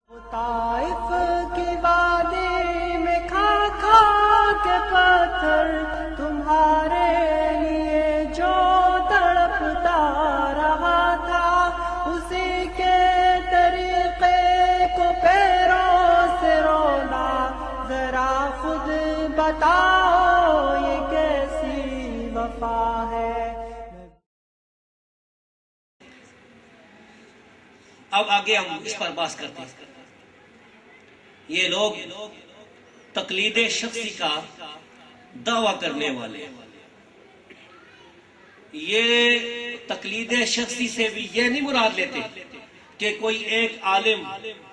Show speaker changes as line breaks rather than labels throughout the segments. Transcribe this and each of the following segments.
طائف کی وادی میں کھا کھا کے پتھر تمہارے لیے جو تڑپتا رہا تھا، اسی کے طریقے کو پیروں سے رونا، ذرا خود بتاؤ یہ کیسی وفا ہے۔
اب آگے ہم اس پر بات کرتے ہیں۔ یہ لوگ تقلید شخصی کا دعویٰ کرنے والے، یہ تقلید شخصی سے بھی یہ نہیں مراد لیتے کہ کوئی ایک عالم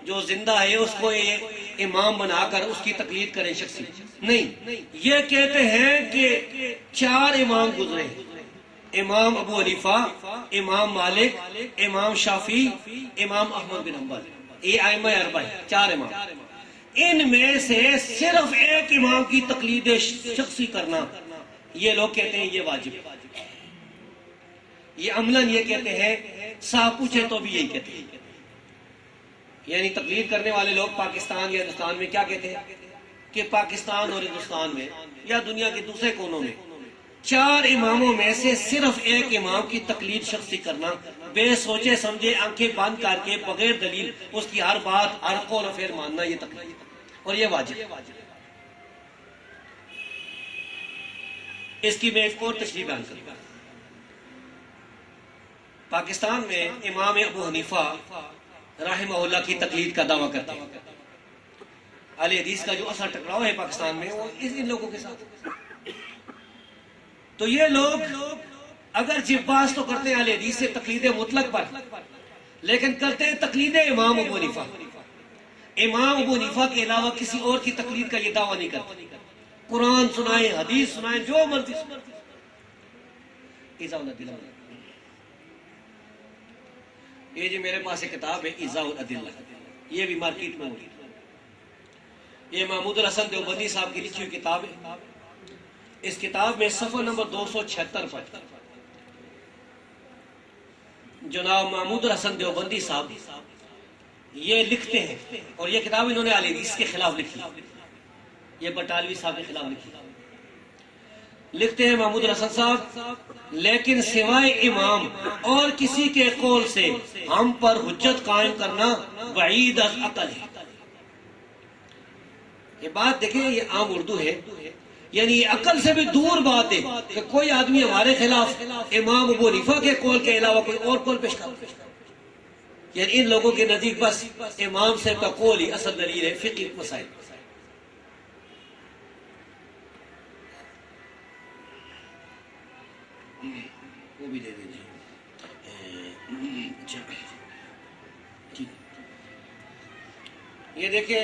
جو زندہ ہے اس کو ایک امام بنا کر اس کی تقلید کریں شخصی، نہیں، یہ کہتے ہیں کہ 4 امام گزرے، امام ابو حنیفہ، امام مالک، امام شافعی، امام احمد بن حنبل، یہ ائمہ 4 4 امام، ان میں سے صرف ایک امام کی تقلید شخصی کرنا، یہ لوگ کہتے ہیں یہ واجب ہے۔ یہ عملاً یہ کہتے ہیں، صاحب پوچھے تو بھی یہی کہتے ہیں، یعنی تقلید کرنے والے لوگ پاکستان یا ہندوستان میں کیا کہتے ہیں کہ پاکستان اور ہندوستان میں یا دنیا کے دوسرے کونوں میں 4 اماموں میں سے صرف ایک امام کی تقلید شخصی کرنا، بے سوچے سمجھے آنکھیں بند کر کے بغیر دلیل اس کی ہر بات ہر قول و فعل ماننا، یہ تقلید اور یہ واجب۔ اس کی میں ایک اور تشریح بیان کروں۔ پاکستان میں امام ابو حنیفہ رحمہ اللہ کی تقلید کا دعویٰ کرتے ہیں۔ اہل حدیث کا جو اصل ٹکراؤ ہے پاکستان میں وہ ان لوگوں کے ساتھ، تو یہ لوگ اگر بحث تو کرتے ہیں اہل حدیث سے تقلید مطلق پر، لیکن کرتے ہیں تقلید امام ابو حنیفہ۔ امام ابو حنیفہ کے علاوہ کسی اور کی تقلید کا یہ دعویٰ نہیں کرتے، قرآن سنائیں، حدیث سنائیں، جو مرضی سنائیں۔ یہ جو میرے پاس ایک کتاب ہے ایضاح الادلہ، یہ بھی مارکیٹ میں ہوئی، یہ محمود الحسن دیوبندی صاحب کی لکھی ہوئی کتاب ہے۔ اس کتاب میں صفحہ نمبر 276 پر جناب محمود الحسن دیوبندی صاحب یہ لکھتے ہیں، اور یہ کتاب انہوں نے اہل حدیث کے خلاف لکھی، یہ بٹالوی صاحب کے خلاف لکھی۔ لکھتے ہیں محمود الحسن صاحب، لیکن سوائے امام اور کسی کے قول سے ہم پر حجت قائم کرنا بعید از عقل ہے۔ یہ بات دیکھیں، یہ عام اردو ہے، یعنی یہ عقل سے بھی دور بات ہے کہ کوئی آدمی ہمارے خلاف امام ابو حنیفہ کے قول کے علاوہ کوئی اور قول پیش کرتا ہے۔ یعنی ان لوگوں کے نزدیک بس امام سے کا قول ہی اصل دلیل ہے فقہی مسائل۔ وہ بھی دے دیجیے۔ یہ دیکھیں،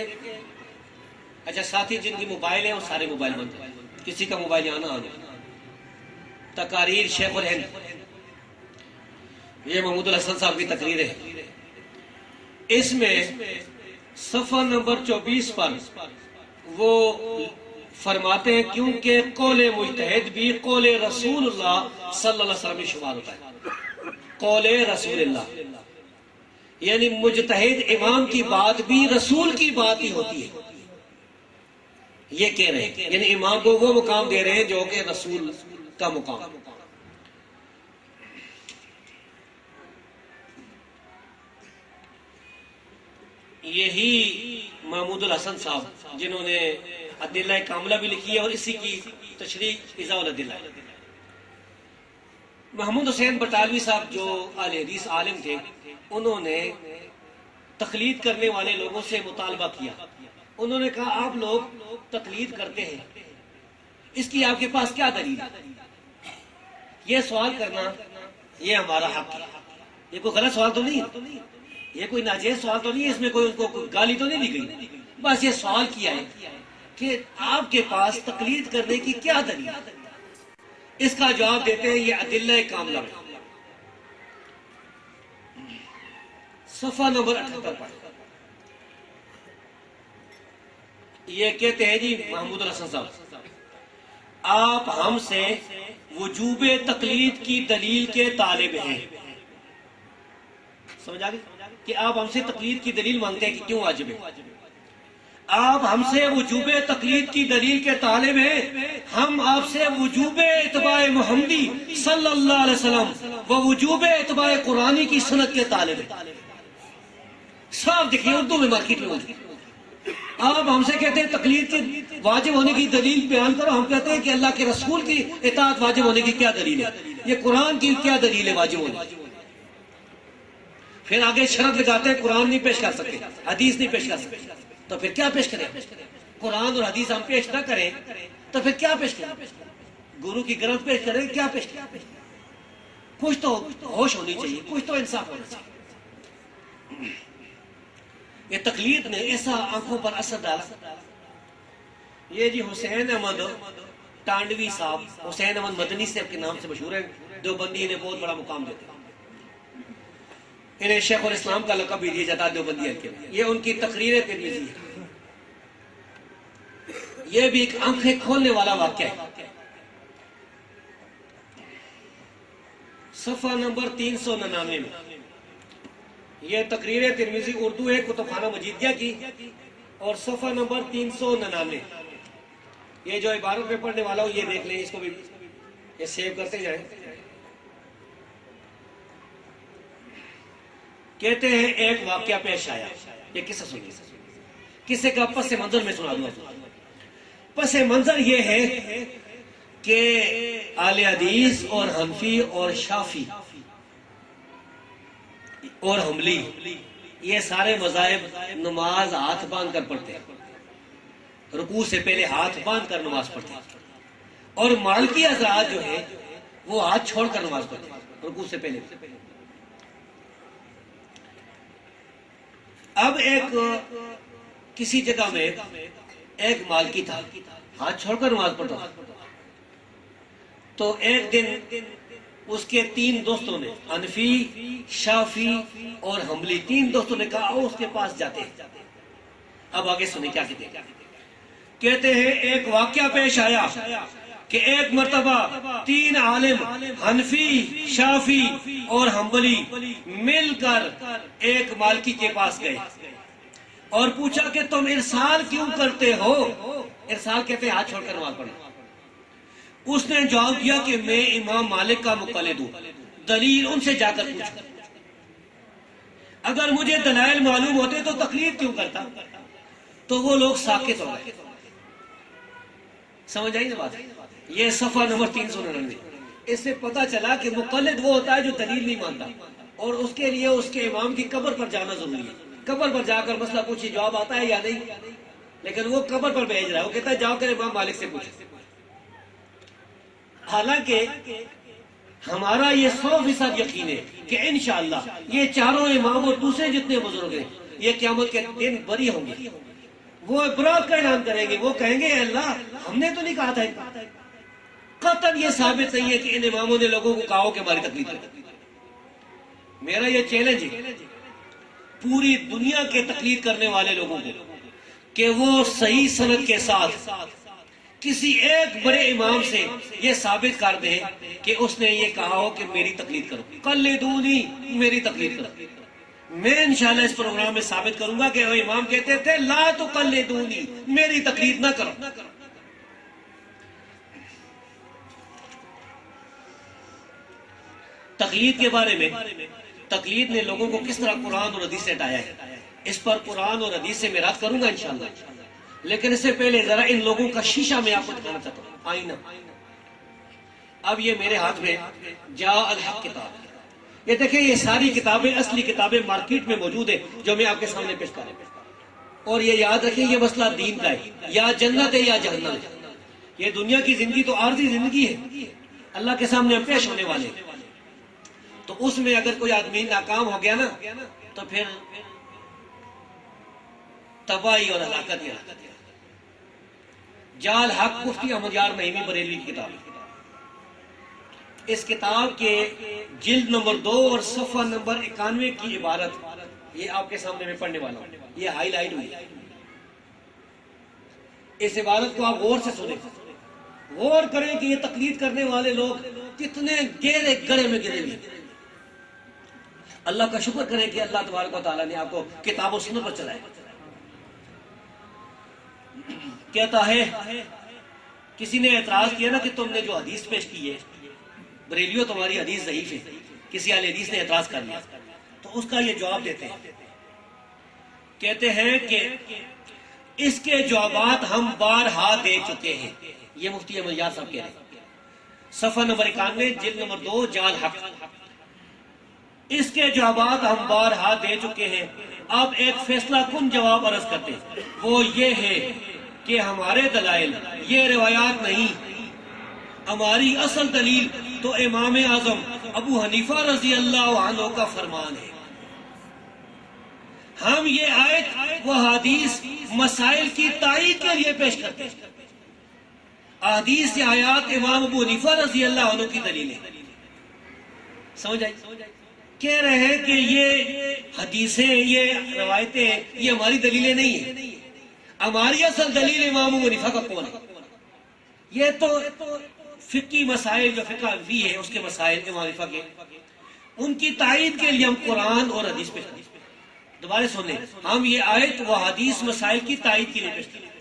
اچھا ساتھی جن کی موبائل ہیں وہ سارے موبائل بند کریں، کسی کا موبائل یہاں نہ آ جائے۔ تقاریر شیخ الہند، یہ محمود الحسن صاحب کی تقریر ہے، اس میں صفحہ نمبر 24 پر وہ فرماتے ہیں کیونکہ قول مجتہد بھی قول رسول اللہ صلی اللہ علیہ وسلم میں شمار ہوتا ہے۔ قول رسول اللہ یعنی مجتہد امام کی بات بھی رسول کی بات ہی ہوتی ہے، یہ کہہ رہے ہیں، یعنی امام کو وہ مقام دے رہے ہیں جو کہ رسول کا مقام۔ یہی محمود الحسن صاحب جنہوں نے ادلہ کاملہ بھی لکھی ہے اور اسی کی تشریح ایضاح الادلہ ہے۔ محمود حسین بٹالوی صاحب جو اہل حدیث عالم تھے، انہوں نے تقلید کرنے والے لوگوں سے مطالبہ کیا، انہوں نے کہا آپ لوگ تقلید کرتے ہیں، اس کی آپ کے پاس کیا دلیل ہے؟ یہ سوال کرنا یہ ہمارا حق ہے، یہ کوئی غلط سوال تو نہیں ہے، یہ کوئی ناجائز سوال تو نہیں ہے، اس میں کوئی ان کو گالی تو نہیں دی گئی، بس یہ سوال کیا ہے کہ آپ کے پاس تقلید کرنے کی کیا دلیل ہے؟ اس کا جواب دیتے ہیں یہ ادلہ کاملہ صفحہ نمبر 78 پر یہ کہتے ہیں، جی محمود الحسن صاحب آپ ہم سے وجوب تقلید کی دلیل کے طالب ہیں، سمجھ آ گئی؟ کہ آپ ہم سے تقلید کی دلیل مانگتے ہیں کہ کیوں واجب ہے. آپ ہم سے وجوب تقلید کی دلیل کے طالب ہیں، ہم آپ سے وجوب اتباع محمدی صلی اللہ علیہ وسلم و وجوب اتباع قرآنی کی سنت کے طالب ہیں. صاف دیکھیے اردو میں مارکیٹ میں موجود. آپ ہم سے کہتے ہیں تقلید کی واجب ہونے کی دلیل بیان کرو، ہم کہتے ہیں کہ اللہ کے رسول کی اطاعت واجب ہونے کی کیا دلیل ہے، یہ قرآن کی کیا دلیل ہے واجب ہونے کی. پھر آگے شرط لگاتے ہیں قرآن نہیں پیش کر سکتے، حدیث نہیں پیش کر سکتے، تو پھر کیا پیش کریں؟ قرآن اور حدیث ہم پیش نہ کریں تو پھر کیا پیش کریں؟ گرو کی گرنتھ پیش کریں، کیا پیش کریں؟ کچھ تو ہوش ہونی چاہیے، کچھ تو انصاف ہونا چاہیے. یہ تقلید نے ایسا آنکھوں پر اثر ڈالا. یہ جی حسین احمد ٹانڈوی صاحب، حسین احمد مدنی صاحب کے نام سے مشہور ہے، دیوبندی انہیں بہت بڑا مقام دیتے ہیں. انہیں شیخ الاسلام کا لقب بھی دیا جاتا ہے دیوبندی کے. یہ ان کی تقریر ترمذی ہے. یہ بھی ایک آنکھیں کھولنے والا واقعہ ہے. صفحہ نمبر 399 میں یہ تقریر ترمذی اردو ہے کتب خانہ مجیدیہ کی، اور صفحہ نمبر 399. یہ جو عبارت میں پڑھنے والا ہوں یہ دیکھ لیں، اس کو بھی یہ سیو کرتے جائیں. کہتے ہیں ایک واقعہ پیش آیا. یہ قصہ سنیے، قصے کا پس منظر میں سنا دوں. پس منظر یہ ہے کہ اہل حدیث اور حنفی اور شافعی اور حنبلی یہ سارے مذاہب نماز ہاتھ باندھ کر پڑھتے ہیں، رکوع سے پہلے ہاتھ باندھ کر نماز پڑھتے ہیں. اور مالکی حضرات جو ہے وہ ہاتھ چھوڑ کر نماز پڑھتے ہیں رکوع سے پہلے. اب ایک کسی جگہ میں ایک مالکی تھا، ہاتھ چھوڑ کر نماز پڑھتا تھا. تو ایک دن اس کے 3 دوستوں نے، حنفی، شافعی اور حنبلی، 3 دوستوں نے کہا اس کے پاس جاتے ہیں. اب آگے سنیں کیا کہتے ہیں. کہتے ہیں ایک واقعہ پیش آیا کہ ایک مرتبہ 3 عالم حنفی، شافعی اور حنبلی مل کر ایک مالکی کے پاس گئے اور پوچھا کہ تم ارسال کیوں کرتے ہو؟ ارسال کہتے ہیں ہاتھ چھوڑ کر نماز پڑھنا. اس نے جواب دیا کہ میں امام مالک کا مقلد ہوں، دلیل ان سے جا کر پوچھو. اگر مجھے دلائل معلوم ہوتے تو تقلید کیوں کرتا؟ تو وہ لوگ ساکت ہو گئے. سمجھ آئی نا بات؟ یہ صفحہ نمبر 399. اس سے پتا چلا کہ مقلد وہ ہوتا ہے جو دلیل نہیں مانتا، اور اس کے لیے اس کے امام کی قبر پر جانا ضروری ہے. قبر پر جا کر مسئلہ پوچھے جواب آتا ہے یا نہیں، لیکن وہ قبر پر بھیج رہا ہے، وہ کہتا ہے جاؤ کر امام مالک سے پوچھے. حالانکہ ہمارا یہ 100% یقین ہے کہ انشاءاللہ یہ چاروں امام اور دوسرے جتنے بزرگ ہیں یہ قیامت کے دن بری ہوں گے. وہ برات کا اعلان کریں گے، وہ کہیں گے اے اللہ ہم نے تو نہیں کہا تھا. قطعاً یہ ثابت نہیں ہے کہ ان اماموں نے لوگوں کو کہا ہو کہ ہماری تقلید کریں. میرا یہ چیلنج ہے پوری دنیا کے تقلید کرنے والے لوگوں کو کہ وہ صحیح سند کے ساتھ کسی ایک بڑے امام سے یہ ثابت کر دیں کہ اس نے یہ کہا ہو کہ میری تقلید کرو، قلدونی، میری تقلید کرو. میں انشاءاللہ اس پروگرام میں ثابت کروں گا کہ وہ امام کہتے تھے لا تقلدونی، میری تقلید نہ کرو. تقلید کے بارے میں تقلید نے لوگوں کو کس طرح قرآن اور حدیث سے ہٹایا ہے، اس پر قرآن اور حدیث سے میں رات کروں گا انشاءاللہ. لیکن اس سے پہلے ذرا ان لوگوں کا شیشہ میں آپ کو دکھانا چاہتا ہوں، آئینہ. اب یہ میرے ہاتھ میں جاء الحق کتاب ہے. یہ دیکھیں یہ ساری کتابیں، اصلی کتابیں مارکیٹ میں موجود ہیں جو میں آپ کے سامنے پیش کر رہا ہوں. اور یہ یاد رکھیں یہ مسئلہ دین کا ہے، یا جنت ہے یا جہنم ہے. یہ دنیا کی زندگی تو عارضی زندگی ہے، اللہ کے سامنے ہم پیش ہونے والے ہیں. تو اس میں اگر کوئی آدمی ناکام ہو گیا نا تو پھر تباہی اور ہلاکت ہی ہلاکت ہے. جاء الحق مفتی احمد یار نعیمی بریلوی کی کتاب ہے. اس کتاب کے جلد نمبر 2 اور صفحہ نمبر 91 کی عبارت یہ آپ کے سامنے میں پڑھنے والا ہوں، یہ ہائی لائٹ ہوئی. اس عبارت کو آپ غور سے سنیں، غور کریں کہ یہ تقلید کرنے والے لوگ کتنے گہرے گڑھے میں گرے ہوئے. اللہ کا شکر کریں کہ اللہ تبارک و تعالیٰ نے آپ کو کتاب و سنت پر چلائے. کہتا ہے کسی نے اعتراض کیا نا کہ تم نے جو حدیث پیش کی ہے بریلیو تمہاری حدیث ضعیف ہے, کسی اہل حدیث نے اعتراض کر لیا, تو اس کا یہ جواب دیتے ہیں, کہتے ہیں کہ اس کے جوابات ہم بارہا دے چکے ہیں. یہ مفتی احمد یار صاحب کہہ رہے ہیں, صفحہ نمبر 91 جلد نمبر 2 جال حق. اس کے جوابات ہم بارہا دے چکے ہیں. اب ایک فیصلہ کن جواب عرض کرتے ہیں, وہ یہ ہے کہ ہمارے دلائل یہ روایات نہیں, ہماری اصل دلیل تو امام اعظم ابو حنیفہ رضی اللہ عنہ کا فرمان ہے. ہم یہ آیت و حدیث مسائل کی تائید کے لیے پیش کرتے ہیں. احادیث یا آیات امام ابو حنیفہ رضی اللہ عنہ کی دلیل ہے. سمجھ آئی؟ کہہ رہے ہیں کہ یہ حدیثیں یہ روایتیں یہ ہماری دلیلیں نہیں ہیں, ہماری اصل دلیل امام ابو حنیفہ کا قول ہے. یہ تو فقہی مسائل جو فقہ حنفی ہے اس کے مسائل امام حنیفہ کے, ان کی تائید کے لیے ہم قرآن اور حدیث پیش کرتے ہیں. دوبارہ سنیں, ہم یہ آیت و حدیث مسائل کی تائید کے لیے پیش کرتے ہیں.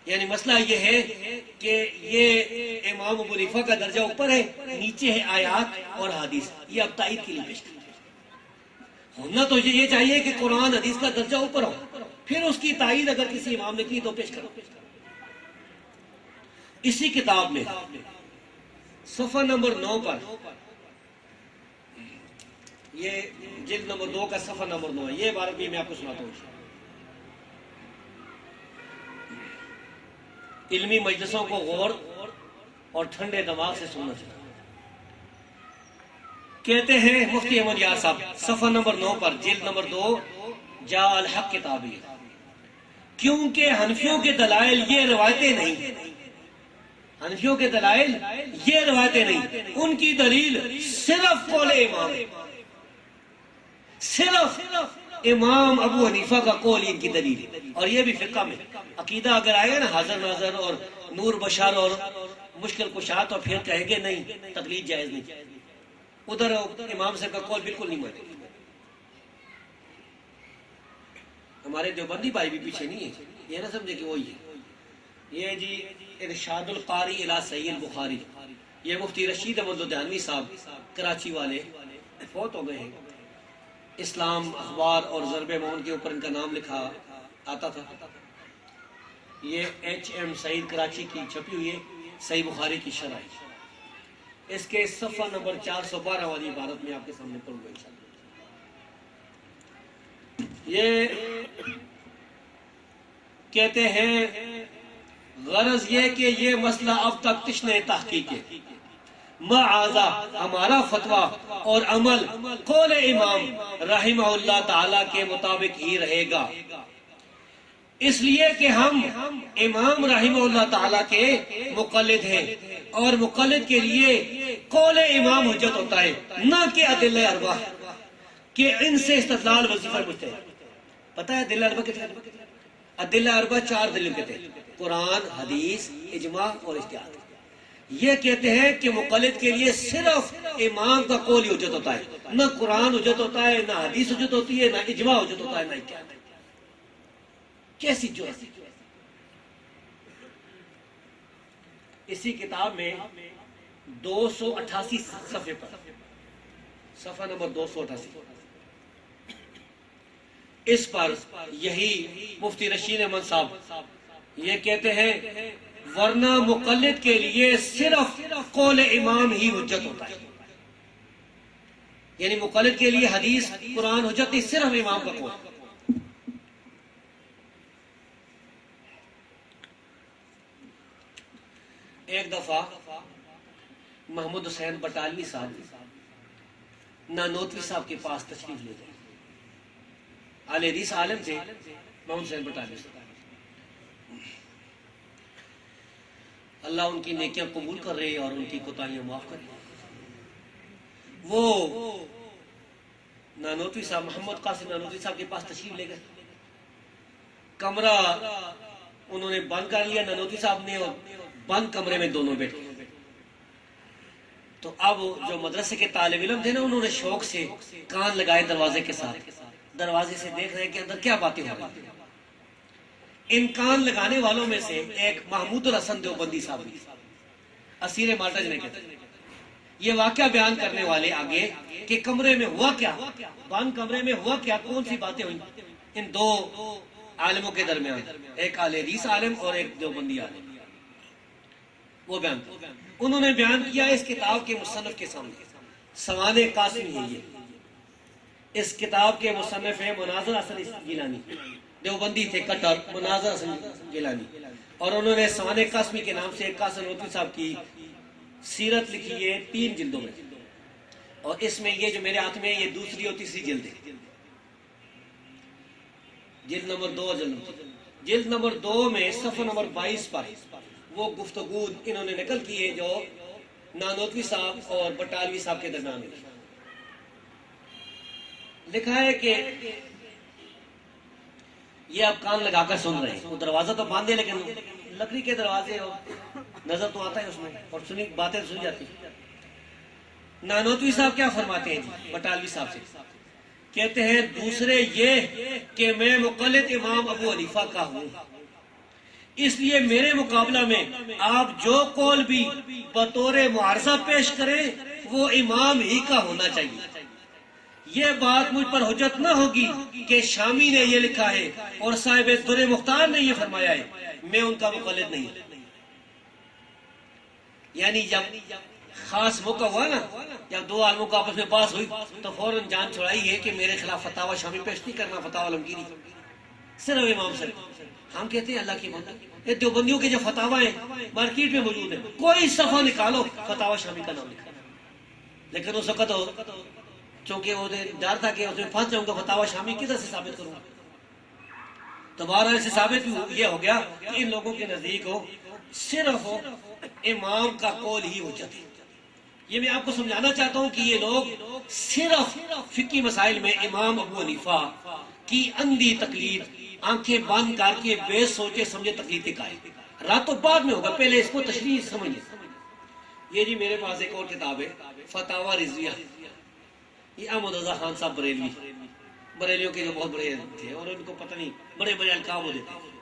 یعنی مسئلہ یہ ہے کہ یہ امام ابو حنیفہ کا درجہ اوپر ہے, نیچے ہے آیات اور حدیث, یہ اب تائید کے لیے پیش کرتے ہیں. ہونا تو یہ چاہیے کہ قرآن حدیث کا درجہ اوپر ہو, پھر اس کی تائید اگر کسی امام نے کی تو پیش کرو. اسی کتاب میں صفحہ نمبر 9 پر, یہ جلد نمبر 2 کا صفحہ نمبر 9 ہے, یہ عبارت بھی میں آپ کو سناتا ہوں. علمی مجلسوں کو غور اور ٹھنڈے دماغ سے سننا چاہیے. کہتے ہیں مفتی احمد یار صاحب صفحہ نمبر 9 پر جلد نمبر 2 جا الحق کتاب ہے, کیونکہ حنفیوں کے دلائل یہ روایتیں نہیں, حنفیوں کے دلائل یہ روایتیں نہیں, ان کی دلیل صرف قول امام ہے, صرف امام ابو حنیفہ کا قول ان کی دلیل ہے. اور یہ بھی فقہ میں عقیدہ اگر آئے گا نا حاضر ناظر اور نور بشار اور مشکل کشا, تو پھر کہیں گے نہیں تقلید جائز نہیں, ادھر امام صاحب کا قول بالکل نہیں مانے. ہمارے دیوبندی بھائی بھی پیچھے نہیں ہے, یہ نہ سمجھے کہ وہی ہے. یہ جی ارشاد القاری الی صحیح البخاری, یہ مفتی رشید احمد لدھیانوی صاحب کراچی والے فوت ہو گئے ہیں. اسلام اخبار اور ضرب مون کے اوپر ان کا نام لکھا آتا تھا. یہ HM سعید کراچی کی چھپی ہوئی ہے صحیح بخاری کی شرح. اس کے صفحہ نمبر 412 والی عبارت میں آپ کے سامنے پڑھوں گا انشاءاللہ. یہ کہتے ہیں غرض یہ کہ یہ مسئلہ اب تک تشنہ تحقیق ہے, معاذا ہمارا فتویٰ اور عمل قول امام رحمہ اللہ تعالی کے مطابق ہی رہے گا, اس لیے کہ ہم امام رحمہ اللہ تعالی کے مقلد ہیں, اور مقلد کے لیے قول امام حجت ہوتا ہے, نہ کہ ادلہ اربعہ کہ ان سے استدلال وظیفہ مجتہد. پتہ ہے ادلہ اربعہ کتنے؟ ادلہ اربعہ 4 دلیل کہتے ہیں, قرآن, حدیث, اجماع اور اجتہاد. یہ کہتے ہیں کہ مقلد کے لیے صرف امام کا قول ہی حجت ہوتا ہے, نہ قرآن حجت ہوتا ہے, نہ حدیث حجت ہوتی ہے, نہ اجماع حجت ہوتا ہے, نہ اجتہاد. کیسی جو ہے. اسی کتاب میں 288 صفحے پر, صفحہ نمبر 288, اس پر یہی مفتی رشید احمد صاحب یہ کہتے ہیں ورنہ مقلد کے لیے صرف قول امام ہی حجت ہوتا ہے. یعنی مقلد کے لیے حدیث, قرآن حجت نہیں, صرف امام کا قول. ایک دفعہ محمود حسین بٹالوی صاحب نانوتوی صاحب کے پاس تشریف لے گئے. اہل حدیث عالم تھے محمود حسین بٹالوی صاحب. اللہ ان کی نیکیاں قبول کر رہے اور ان کی کوتاہیاں معاف کر رہے. وہ نانوتوی صاحب محمد قاسم نانوتوی صاحب کے پاس تشریف لے گئے. کمرہ انہوں نے بند کر لیا نانوتوی صاحب نے, اور بند کمرے میں دونوں بیٹھے. تو اب جو مدرسے کے طالب علم تھے نا، انہوں نے شوق سے کان لگائے دروازے کے ساتھ، دروازے سے دیکھ رہے ہیں کہ اندر کیا باتیں ہو رہی ہیں۔ ان کان لگانے والوں میں سے ایک محمود الحسن دیوبندی صاحب بھی، اسیر مالٹا جنہیں کہتے ہیں، یہ واقعہ بیان کرنے والے آگے کہ کمرے میں ہوا کیا، بند کمرے میں ہوا کیا، کون سی باتیں ہوئی ان دو عالموں کے درمیان، ایک اہل حدیث عالم اور ایک دیوبندی عالم، وہ بیان کیا۔ انہوں نے بیان کیا اس کتاب کے مصنف کے سامنے، سوانح قاسمی ہے یہ، اس کتاب کے مصنف ہے مناظر حسن گیلانی، دیوبندی تھے کٹر، مناظر حسن گیلانی، اور انہوں نے سوانح قاسمی کے نام سے ایک قاسم نوتوی صاحب کی سیرت لکھی ہے 3 جلدوں میں، اور اس میں یہ جو میرے ہاتھ میں یہ دوسری اور تیسری جلد ہے، جلد نمبر 2 جلد نمبر 2 میں صفحہ نمبر 22 پر وہ گفتگو انہوں نے نقل کی ہے جو نانوتوی صاحب اور بٹالوی صاحب کے درمیان ہے۔ لکھا ہے کہ یہ اب کان لگا کر سن رہے ہیں، وہ دروازہ تو باندھے لیکن لکڑی کے دروازے نظر تو آتا ہے اس میں، اور سنی باتیں سن جاتی۔ نانوتوی صاحب کیا فرماتے ہیں جی بٹالوی صاحب سے، کہتے ہیں دوسرے یہ کہ میں مقلد امام ابو حنیفہ کا ہوں، اس لیے میرے مقابلہ میں آپ جو قول بھی بطور معارضہ پیش کریں وہ امام ہی کا ہونا چاہیے۔ یہ بات مجھ پر حجت نہ ہوگی کہ شامی نے یہ لکھا ہے اور صاحب در مختار نے یہ فرمایا ہے، میں ان کا مقلد نہیں۔ یعنی جب خاص موقع ہوا نا، جب 2 عالموں کا آپس میں بحث ہوئی تو فوراً جان چھڑائی ہے کہ میرے خلاف فتاوی شامی پیش نہیں کرنا، فتاوی عالمگیری، صرف امام سے۔ ہم کہتے ہیں اللہ کی بندہ، یہ دیوبندیوں کے جو فتاوی ہیں مارکیٹ میں موجود ہیں، کوئی صفحہ نکالو فتاوی شامی کا نام لکھا، لیکن اس وقت چونکہ وہ ڈر تھا کہ اس میں پھنس جاؤں گا، فتاوی شامی کدھر سے ثابت کروں گا؟ تو بہرحال سے ثابت یہ ہو گیا کہ ان لوگوں کے نزدیک صرف امام کا قول ہی حجت ہے۔ یہ میں آپ کو سمجھانا چاہتا ہوں کہ یہ لوگ صرف فقہی مسائل میں امام ابو حنیفہ کی اندھی تقلید، آنکھیں بند کر کے بے سوچے سمجھے تقلید کے قائل، رات تو بعد میں ہوگا، پہلے اس کو تشریح سمجھیں۔ یہ جی میرے پاس ایک اور کتاب ہے فتاوی رضویہ، یہ احمد رضا خان صاحب بریلوی، بریلیوں کے جو بہت بڑے تھے اور ان کو پتہ نہیں بڑے بڑے القاب ہو دیتے ہیں۔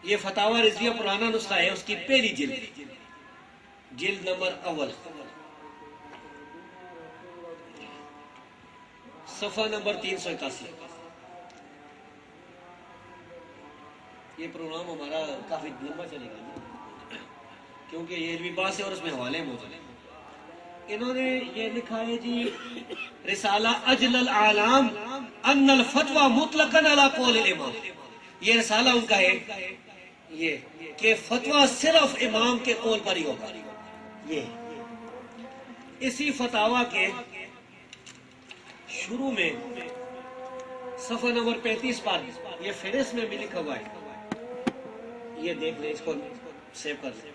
یہ فتاوی رضویہ پرانا نسخہ ہے، اس کی پہلی جلد نمبر 1 صفحہ نمبر 381۔ یہ پروگرام ہمارا کافی لمبا چلے گا کیونکہ یہ بھی بات ہے اور اس میں حوالے موجود ہیں۔ انہوں نے یہ لکھا ہے جی رسالہ اجل العالم ان الفتوى مطلقا علی قول الامام، یہ رسالہ ان کا ہے یہ کہ فتویٰ صرف امام کے قول پر ہی ہوگا۔ یہ اسی فتاوی کے شروع میں صفحہ نمبر 35 پر یہ فہرست میں بھی لکھا ہوا ہے، یہ دیکھ لیں، اس کو سیو کر لیں۔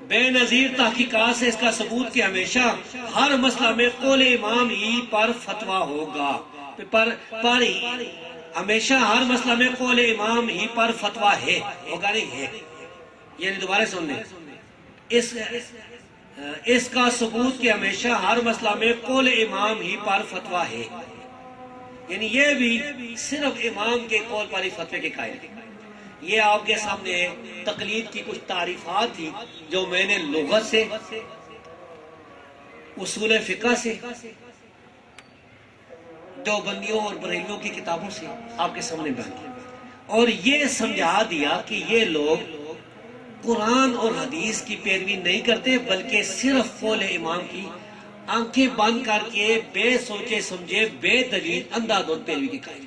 بے نظیر تحقیقات سے اس کا ثبوت کہ ہمیشہ ہر مسئلہ میں قول امام ہی پر فتویٰ ہوگا، ہمیشہ ہر مسئلہ میں قول امام ہی پر فتویٰ ہے، ہوگا نہیں ہے، یعنی دوبارہ سن لیں، اس کا ثبوت کہ ہمیشہ ہر مسئلہ میں قول امام ہی پر فتویٰ ہے، یعنی یہ بھی صرف امام کے قول پر ہی فتوے کے قائل ہیں۔ یہ آپ کے سامنے تقلید کی کچھ تعریفات تھی جو میں نے لغت سے، اصول فقہ سے، دیوبندیوں اور بریلیوں کی کتابوں سے آپ کے سامنے بیان کیا، اور یہ سمجھا دیا کہ یہ لوگ قرآن اور حدیث کی پیروی نہیں کرتے بلکہ صرف قول امام کی آنکھیں بند کر کے بے سوچے سمجھے بے دلیل اندھا دھند پیروی کی قائل۔